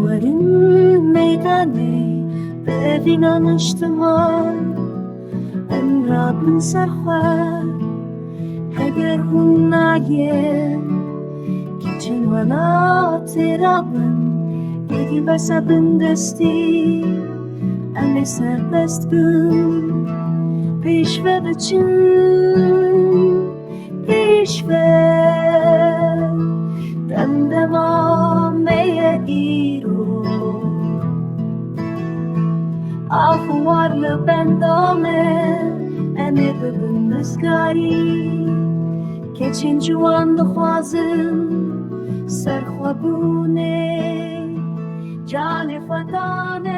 werin meydanê evîna niştiman rabin serxwebûnê Heger hûn nayên Keçên welatê rabin yekî berse bindestî em ê serbest bin pêş ve biçin pêş ve dema meye îro war li benda me em ê bibin rizgarî Keçên ciwan dixwazin serxwebûnê Canê xwe dane